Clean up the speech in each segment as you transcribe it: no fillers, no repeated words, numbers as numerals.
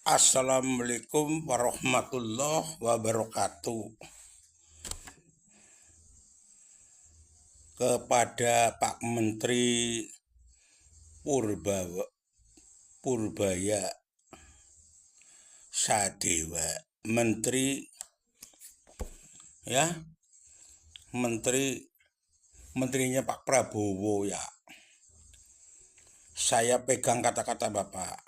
Assalamualaikum warahmatullahi wabarakatuh. Kepada Pak Menteri Purbaya Sadewa, ya, menterinya Pak Prabowo ya. Saya pegang kata-kata Bapak.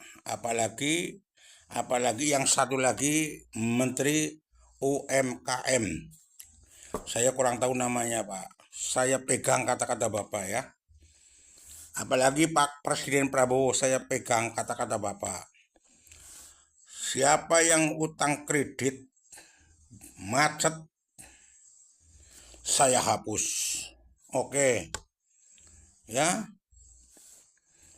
Apalagi yang satu lagi Menteri UMKM. Saya kurang tahu namanya Pak. Saya pegang kata-kata Bapak ya. Apalagi Pak Presiden Prabowo, saya pegang kata-kata Bapak. Siapa yang utang kredit macet, saya hapus. Oke. Ya.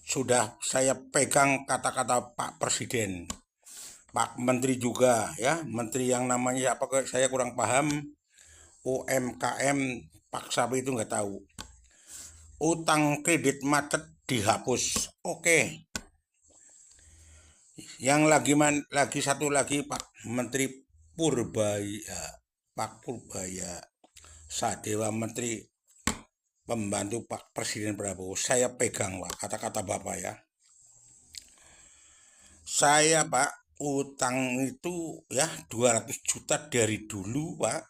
Sudah saya pegang kata-kata Pak Presiden. Pak Menteri juga ya, menteri yang namanya apa saya kurang paham. UMKM Pak Sapi itu nggak tahu. Utang kredit macet dihapus. Oke. Yang lagi satu lagi Pak Menteri Pak Purbaya Sadewa, Menteri Pembantu Pak Presiden Prabowo. Saya pegang Pak kata-kata Bapak ya. Saya Pak utang itu ya 200 juta dari dulu Pak.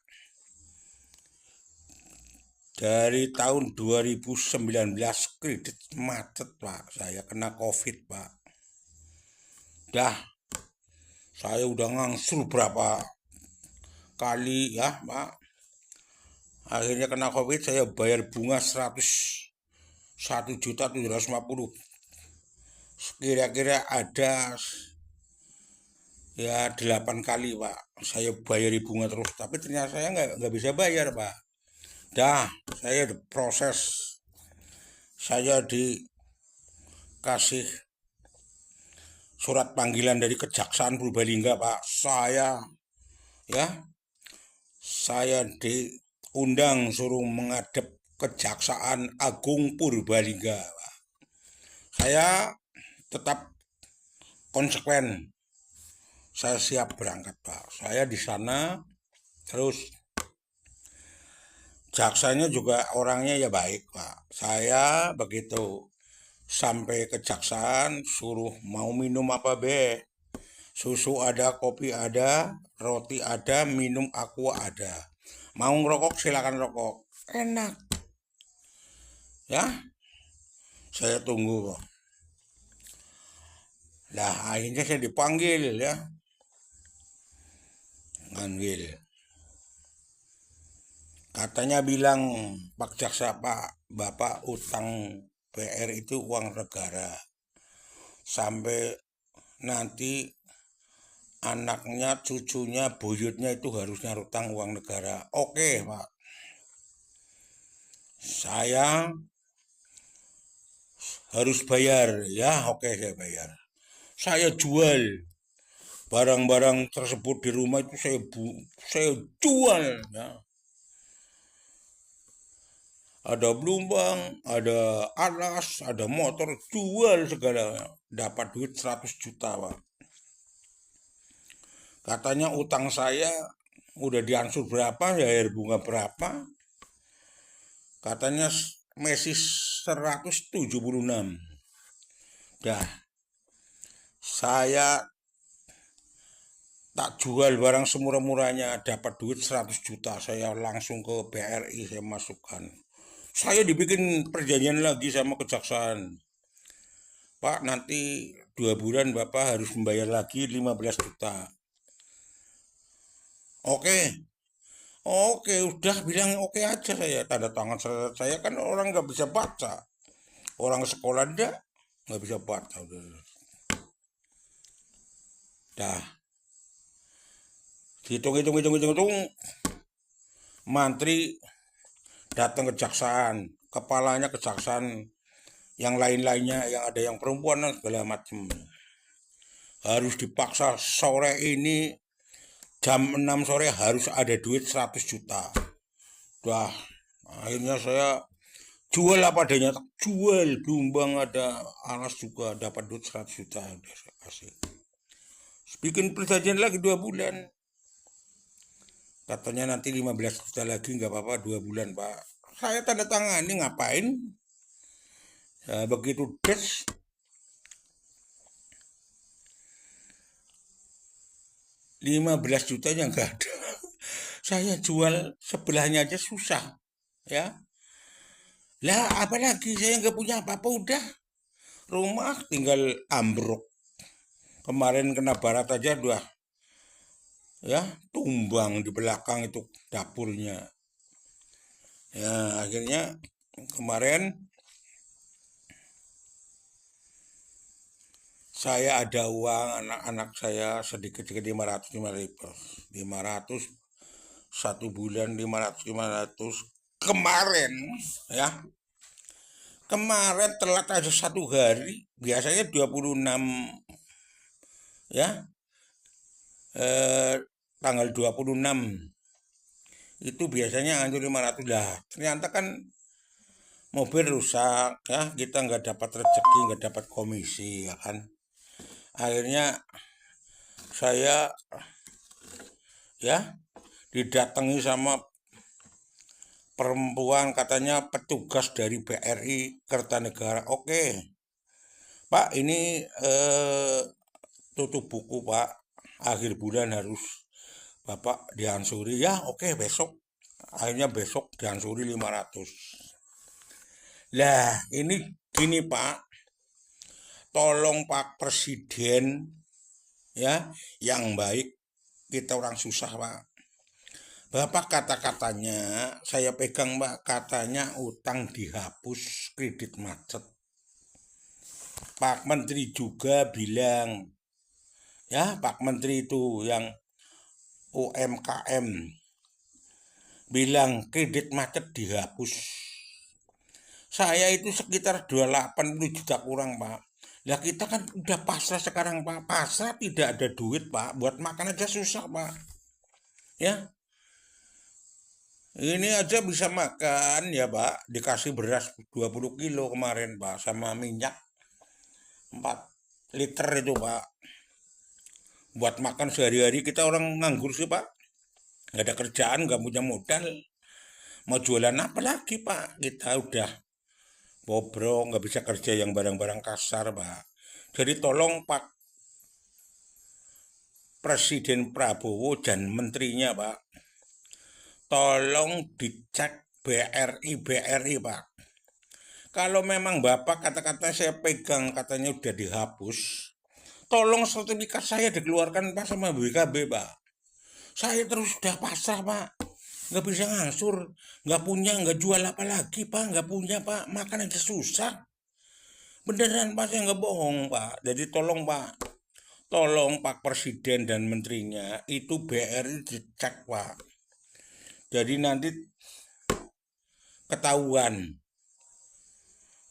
Dari tahun 2019 kredit macet Pak. Saya kena COVID Pak. Saya udah ngangsur berapa kali ya Pak. Akhirnya kena COVID, saya bayar bunga 101.750. Kira-kira ada ya 8 kali Pak. Saya bayari bunga terus, tapi ternyata saya nggak bisa bayar Pak. Saya proses, saya dikasih surat panggilan dari Kejaksaan Purbalingga Pak. Saya diundang suruh menghadap Kejaksaan Agung Purbalingga Pak. Saya tetap konsekuen. Saya siap berangkat Pak. Saya di sana terus jaksanya juga orangnya ya baik Pak. Saya begitu sampai kejaksaan suruh mau minum apa be. Susu ada, kopi ada, roti ada, minum aqua ada. Mau ngerokok silakan rokok. Enak. Ya. Saya tunggu kok. Akhirnya saya dipanggil ya. Ngambil. Katanya bilang Pak Jaksa, Pak, Bapak utang PR itu uang negara. Sampai nanti anaknya, cucunya, buyutnya itu harusnya utang uang negara. Oke, Pak. Saya harus bayar. Ya, oke saya bayar. Saya jual barang-barang tersebut di rumah itu saya jual ya. Ada belumbang, ada alas, ada motor, jual segala. Dapat duit 100 juta Pak. Katanya utang saya udah diansur berapa, bayar bunga berapa. Katanya masih 176. Saya tak jual barang semurah-murahnya, dapat duit 100 juta. Saya langsung ke BRI, saya masukkan. Saya dibikin perjanjian lagi sama kejaksaan. Pak, nanti 2 bulan Bapak harus membayar lagi 15 juta. Oke, udah bilang oke aja saya. Tanda tangan saya kan orang nggak bisa baca. Orang sekolah nggak bisa baca. Hitung. Mantri datang kejaksaan. Kepalanya kejaksaan. Yang lain-lainnya, yang ada yang perempuan segala macam. Harus dipaksa sore ini jam 6 sore harus ada duit 100 juta. Akhirnya saya jual apa adanya, jual Blumbang ada alas juga dapat duit 100 juta. Udah saya kasih. bikin perjanjian lagi 2 bulan. Katanya nanti 15 juta lagi, nggak apa-apa 2 bulan Pak. Saya tanda tangani, ngapain? Ya, begitu des 15 jutanya nggak ada. Saya jual sebelahnya aja susah, ya. Lah apalagi saya nggak punya apa-apa, udah rumah tinggal ambruk. Kemarin kena barat aja udah, ya, tumbang di belakang itu dapurnya. Ya akhirnya kemarin saya ada uang anak-anak saya sedikit-sedikit 500 1 bulan 500 kemarin, ya. Kemarin telat aja 1 hari, biasanya 26, ya, tanggal 26 itu biasanya hancur 500 lah. Ternyata kan mobil rusak, ya, kita nggak dapat rezeki, nggak dapat komisi, ya kan. Akhirnya saya, ya, didatangi sama perempuan, katanya petugas dari BRI Kertanegara. Oke Pak, ini tutup buku Pak, akhir bulan harus Bapak diansuri. Ya oke, besok. Akhirnya besok diansuri 500. Lah ini gini Pak, tolong Pak Presiden, ya, yang baik, kita orang susah Pak. Bapak kata-katanya, saya pegang Pak, katanya utang dihapus, kredit macet. Pak Menteri juga bilang, ya, Pak Menteri itu yang UMKM bilang kredit macet dihapus. Saya itu sekitar 280 juta kurang Pak. Lah kita kan udah pasrah sekarang Pak, pasrah, tidak ada duit Pak, buat makan aja susah Pak, ya. Ini aja bisa makan ya Pak, dikasih beras 20 kilo kemarin Pak, sama minyak 4 liter itu Pak. Buat makan sehari-hari, kita orang nganggur sih Pak, nggak ada kerjaan, nggak punya modal, mau jualan apa lagi Pak, kita udah bobrok, nggak bisa kerja yang barang-barang kasar Pak. Jadi tolong Pak Presiden Prabowo dan menterinya Pak, tolong dicek BRI Pak. Kalau memang Bapak kata-kata saya pegang katanya udah dihapus, tolong sertifikat saya dikeluarkan Pak sama BKB Pak. Saya terus udah pasrah Pak, nggak bisa ngasur, nggak punya, nggak jual apa lagi Pak, nggak punya Pak, makan aja susah. Beneran Pak, saya nggak bohong Pak. Jadi tolong Pak, tolong Pak Presiden dan menterinya itu BRI dicek Pak. Jadi nanti ketahuan.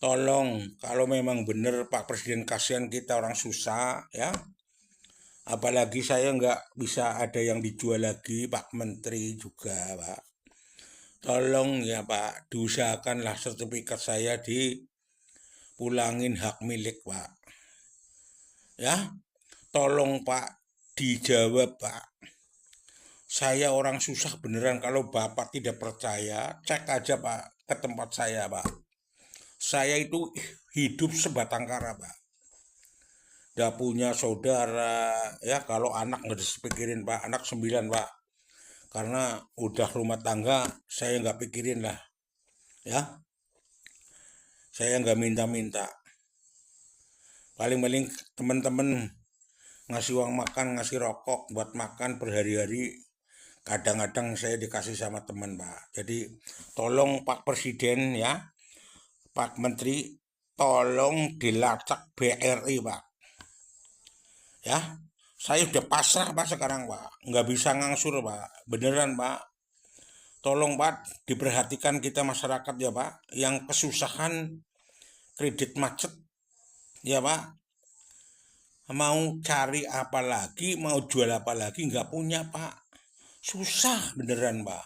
Tolong, kalau memang bener Pak Presiden, kasihan kita orang susah, ya. Apalagi saya nggak bisa ada yang dijual lagi, Pak Menteri juga Pak. Tolong ya Pak, diusahakanlah sertifikat saya dipulangin hak milik Pak. Ya, tolong Pak, dijawab Pak. Saya orang susah beneran, kalau Bapak tidak percaya, cek aja Pak ke tempat saya Pak. Saya itu hidup sebatang kara Pak. Gak punya saudara, ya, kalau anak nggak dipikirin Pak, anak 9 Pak. Karena udah rumah tangga, saya nggak pikirin lah, ya. Saya nggak minta-minta. Paling-paling teman-teman ngasih uang makan, ngasih rokok buat makan berhari-hari. Kadang-kadang saya dikasih sama teman Pak. Jadi tolong Pak Presiden, ya, Pak Menteri, tolong dilacak BRI Pak. Ya, saya udah pasrah Pak sekarang Pak, nggak bisa ngangsur Pak, beneran Pak. Tolong Pak, diperhatikan kita masyarakat ya Pak, yang kesusahan kredit macet, ya Pak. Mau cari apa lagi, mau jual apa lagi, nggak punya Pak. Susah beneran Pak.